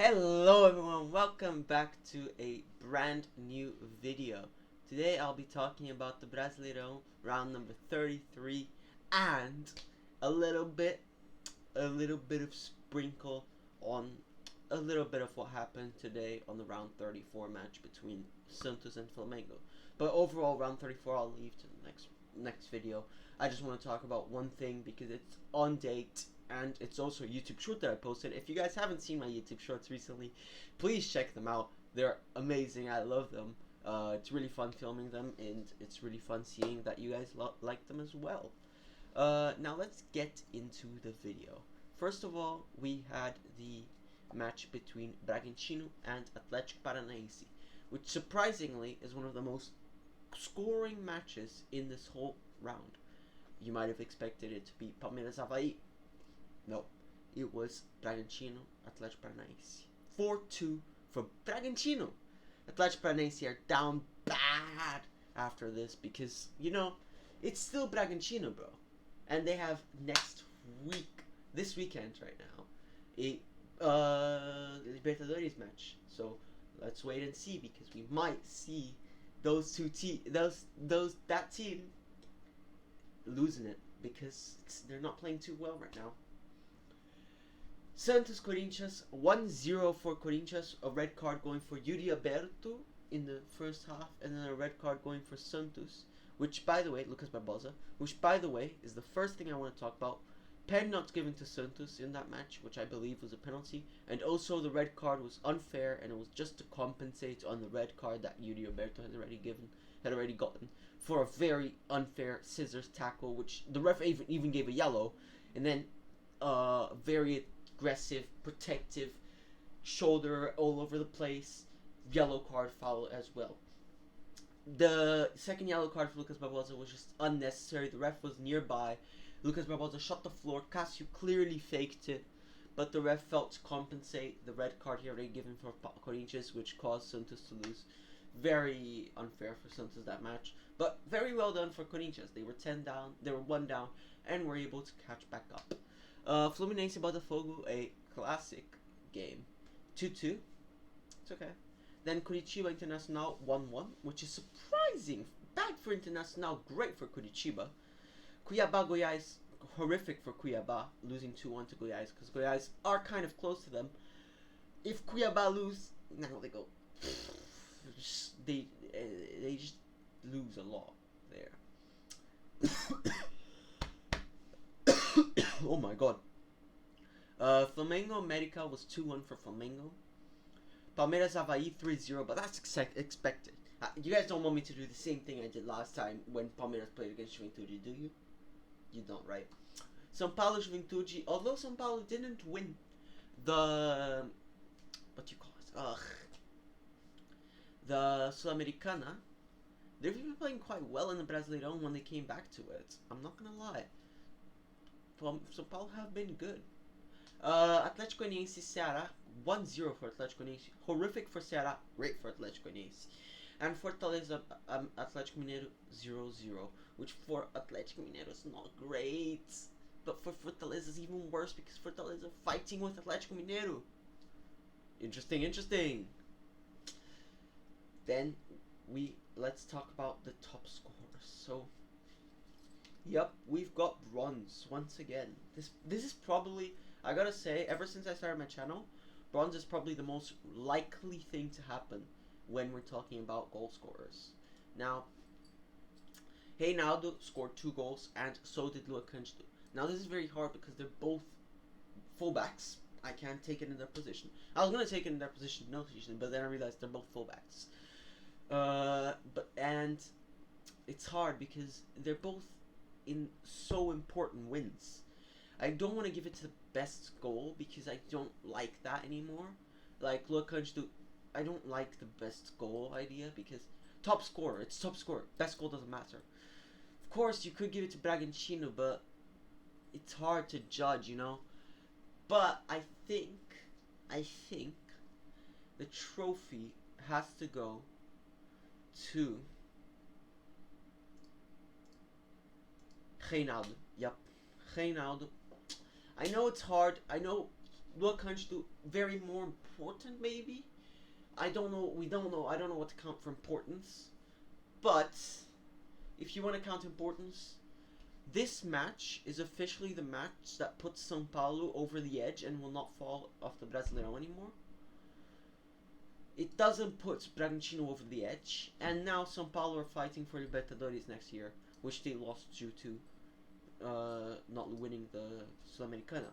Hello everyone, welcome back to a brand new video. Today I'll be talking about the Brasileirao round number 33 and a little bit of sprinkle on a little bit of what happened today on the round 34 match between Santos and Flamengo. But overall, round 34 I'll leave to the next video. I just want to talk about one thing because it's on date and it's also a YouTube short that I posted. If you guys haven't seen my YouTube shorts recently, please check them out. They're amazing. I love them. It's really fun filming them, and it's really fun seeing that you guys like them as well. Now let's get into the video. First of all, we had the match between Bragantino and Atlético Paranaense, which surprisingly is one of the most scoring matches in this whole round. You might have expected it to be Palmeiras Avaí. No, it was Bragantino, Atlético Paranaense. 4-2 for Bragantino. Atlético Paranaense are down bad after this because, you know, it's still Bragantino, bro. And they have this weekend right now, a Libertadores match. So let's wait and see because we might see that team losing it because they're not playing too well right now. Santos Corinthians 1-0 for Corinthians, a red card going for Yuri Alberto in the first half, and then a red card going for Santos, which by the way, Lucas Barbosa, which by the way is the first thing I want to talk about. Pen not given to Santos in that match, which I believe was a penalty, and also the red card was unfair, and it was just to compensate on the red card that Yuri Alberto had already gotten for a very unfair scissors tackle, which the ref even gave a yellow, and then very aggressive, protective shoulder all over the place, yellow card foul as well. The second yellow card for Lucas Barbosa was just unnecessary. The ref was nearby. Lucas Barbosa shot the floor. Cássio clearly faked it, but the ref felt to compensate the red card he already given for Corinthians, which caused Santos to lose. Very unfair for Santos that match, but very well done for Corinthians. They were 10 down, they were 1 down, and were able to catch back up. Fluminense Botafogo, a classic game, 2-2. It's okay. Then Curitiba Internacional 1-1, which is surprising. Bad for Internacional, great for Curitiba. Cuiabá Goiás, horrific for Cuiabá, losing 2-1 to Goiás, because Goiás are kind of close to them. If Cuiabá lose, now they go. They just lose a lot there. Oh my god. Flamengo America was 2-1 for Flamengo. Palmeiras Avaí 3-0, but that's expected. You guys don't want me to do the same thing I did last time when Palmeiras played against Juventude, do you? You don't, right? São Paulo Juventude, although São Paulo didn't win the the Sul-Americana, they've been playing quite well in the Brasileirão when they came back to it. I'm not gonna lie. São Paulo have been good. Atlético Goianiense Ceará 1-0 for Atlético Goianiense. Horrific for Ceará, great for Atlético Goianiense. And Fortaleza Atlético Mineiro 0-0, which for Atlético Mineiro is not great, but for Fortaleza is even worse because Fortaleza fighting with Atlético Mineiro. Interesting. Then let's talk about the top scorers. So, yep, we've got bronze once again. This is probably, I gotta say, ever since I started my channel, bronze is probably the most likely thing to happen when we're talking about goal scorers. Now, Reinaldo scored 2 goals, and so did Lua Cândido. Now this is very hard because they're both fullbacks. I can't take it in their position. I was gonna take it in their position, but then I realized they're both fullbacks. And it's hard because they're both in so important wins. I don't want to give it to the best goal because I don't like that anymore. Like Lua Cândido, I don't like the best goal idea because top scorer, it's top scorer. Best goal doesn't matter. Of course, you could give it to Bragantino, but it's hard to judge, you know. But I think the trophy has to go to Reinaldo. Yep, Reinaldo. I know it's hard. I know Luan Cândido very more important maybe. I don't know. We don't know. I don't know what to count for importance. But if you want to count importance, this match is officially the match that puts São Paulo over the edge and will not fall off the Brasileirao anymore. It doesn't put Bragantino over the edge, and now São Paulo are fighting for Libertadores next year, which they lost due to not winning the Sul-Americana.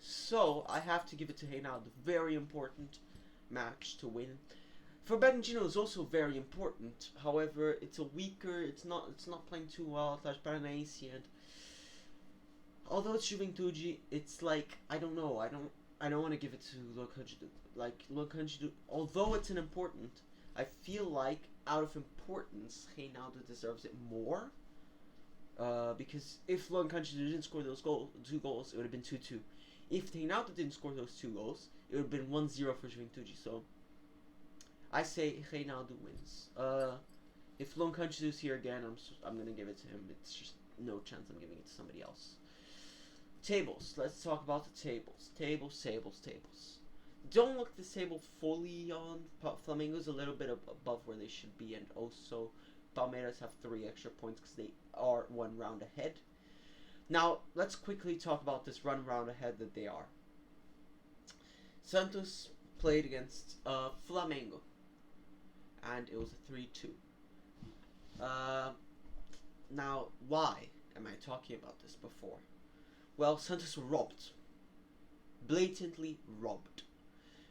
So I have to give it to Reinaldo. Very important match to win. For Bragantino, it's also very important. However, it's a weaker. It's not playing too well. Atlético Paranaense, and although it's Juventude, it's like I don't know. I don't want to give it to Luan Cândido. Like Luan Cândido, although it's an important, I feel like out of importance, Reinaldo deserves it more. Because if Luan Cândido didn't score those two goals, it would have been 2-2. If Reinaldo didn't score those 2 goals, it would have been 1-0 for Juventude. So I say Reinaldo wins. If Luan Cândido is here again, I'm gonna give it to him. It's just no chance I'm giving it to somebody else. Tables. Let's talk about the tables. Tables. Don't look this table fully on. Flamengo's a little bit above where they should be, and also Palmeiras have 3 extra points because they are 1 round ahead. Now, let's quickly talk about this round ahead that they are. Santos played against Flamengo, and it was a 3-2. Now, why am I talking about this before? Well, Santos were robbed. Blatantly robbed.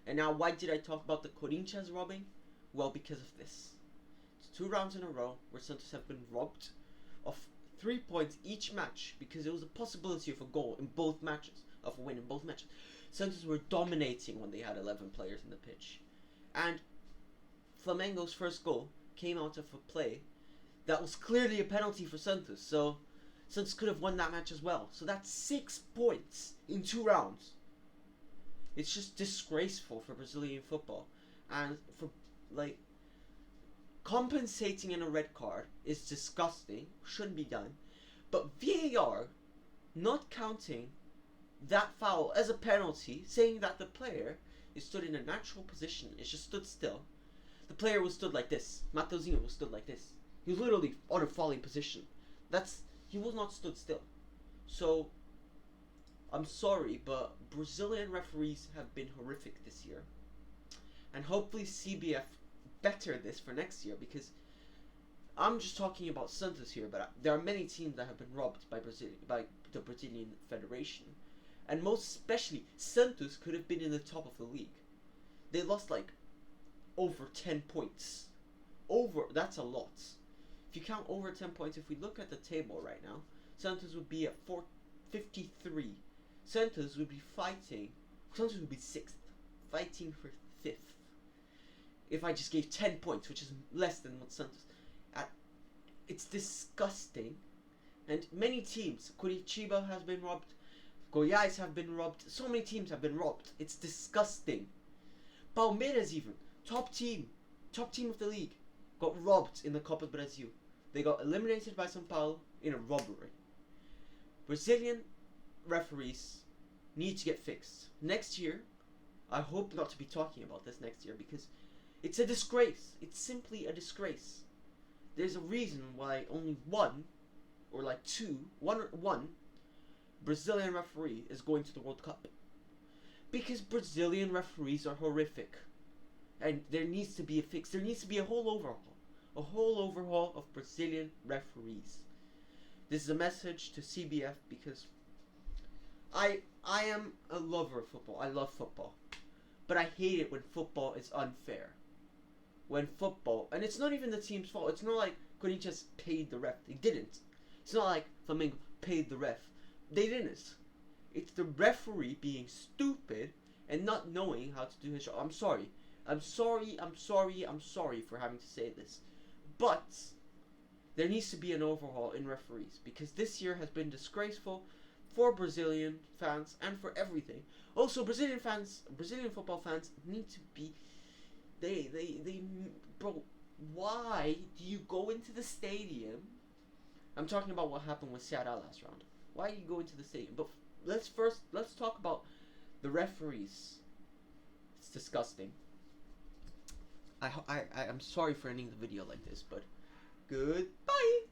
And now, why did I talk about the Corinthians robbing? Well, because of this. It's 2 rounds in a row where Santos have been robbed of 3 points each match because there was a possibility of a goal in both matches, of a win in both matches. Santos were dominating when they had 11 players in the pitch. And Flamengo's first goal came out of a play that was clearly a penalty for Santos. So Santos could have won that match as well. So that's 6 points in 2 rounds. It's just disgraceful for Brazilian football. And for, like, compensating in a red card is disgusting. Shouldn't be done. But VAR not counting that foul as a penalty, saying that the player is stood in a natural position, it's just stood still. The player was stood like this. Mateuzinho was stood like this. He was literally on a falling position. He was not stood still. So I'm sorry, but Brazilian referees have been horrific this year. And hopefully CBF better this for next year, because I'm just talking about Santos here, but there are many teams that have been robbed by the Brazilian Federation. And most especially, Santos could have been in the top of the league. They lost like over 10 points. That's a lot. If you count over 10 points, if we look at the table right now, Santos would be at 453. Santos would be 6th, fighting for 5th. If I just gave 10 points, which is less than what Santos at. It's disgusting. And many teams, Curitiba has been robbed, Goiás have been robbed, so many teams have been robbed. It's disgusting. Palmeiras even, top team of the league, got robbed in the Copa do Brasil. They got eliminated by São Paulo in a robbery. Brazilian referees need to get fixed. Next year, I hope not to be talking about this next year, because it's a disgrace. It's simply a disgrace. There's a reason why only one Brazilian referee is going to the World Cup. Because Brazilian referees are horrific. And there needs to be a fix. There needs to be a whole overhaul. A whole overhaul of Brazilian referees. This is a message to CBF, because I am a lover of football. I love football. But I hate it when football is unfair. When football, and it's not even the team's fault. It's not like Corinthians paid the ref. They didn't. It's not like Flamengo paid the ref. They didn't. It's the referee being stupid and not knowing how to do his job. I'm sorry for having to say this. But there needs to be an overhaul in referees, because this year has been disgraceful for Brazilian fans and for everything. Also, Brazilian football fans need to be, bro, why do you go into the stadium? I'm talking about what happened with Ceará last round. Why do you go into the stadium? But let's talk about The referees. It's disgusting. I'm sorry for ending the video like this, but goodbye.